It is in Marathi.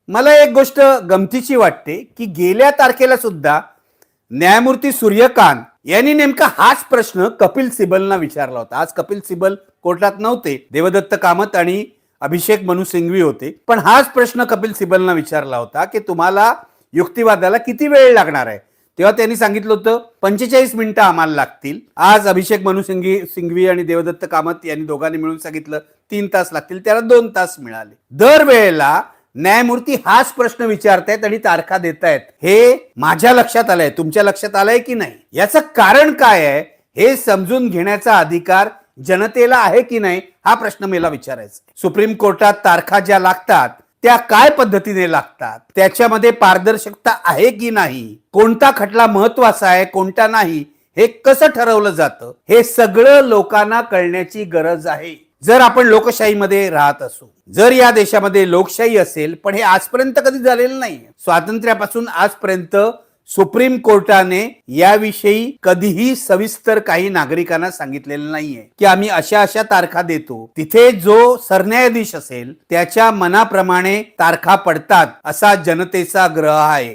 मला एक गोष्ट गमतीची वाटते की गेल्या तारखेला सुद्धा न्यायमूर्ती सूर्यकांत यांनी नेमका हाच प्रश्न कपिल सिबलना विचारला होता. आज कपिल सिबल कोर्टात नव्हते, देवदत्त कामत आणि अभिषेक मनु सिंघवी होते, पण हाच प्रश्न कपिल सिबलना विचारला होता की तुम्हाला युक्तिवादाला किती वेळ लागणार आहे. तेव्हा त्यांनी सांगितलं होतं 45 मिनिटं आम्हाला लागतील. आज अभिषेक मनु सिंघवी आणि देवदत्त कामत यांनी दोघांनी मिळून सांगितलं 3 तास लागतील, त्याला 2 तास मिळाले. दरवेळेला न्यायमूर्ती हाच प्रश्न विचारतायत आणि तारखा देतायत. हे माझ्या लक्षात आलंय, तुमच्या लक्षात आलंय की नाही? याचं कारण काय आहे हे समजून घेण्याचा अधिकार जनतेला आहे की नाही हा प्रश्न मला विचारायचा. सुप्रीम कोर्टात तारखा ज्या लागतात त्या काय पद्धतीने लागतात, त्याच्यामध्ये पारदर्शकता आहे की नाही, कोणता खटला महत्वाचा आहे कोणता नाही हे कसं ठरवलं जातं, हे सगळं लोकांना कळण्याची गरज आहे. जर आपण लोकशाहीमध्ये राहत असू, जर या देशामध्ये लोकशाही असेल, पण हे आजपर्यंत कधी झालेलं नाही. स्वातंत्र्यापासून आजपर्यंत सुप्रीम कोर्टाने याविषयी कधीही सविस्तर काही नागरिकांना सांगितलेलं नाहीये की आम्ही अशा अशा तारखा देतो. तिथे जो सरन्यायाधीश असेल त्याच्या मनाप्रमाणे तारखा पडतात असा जनतेचा ग्रह आहे.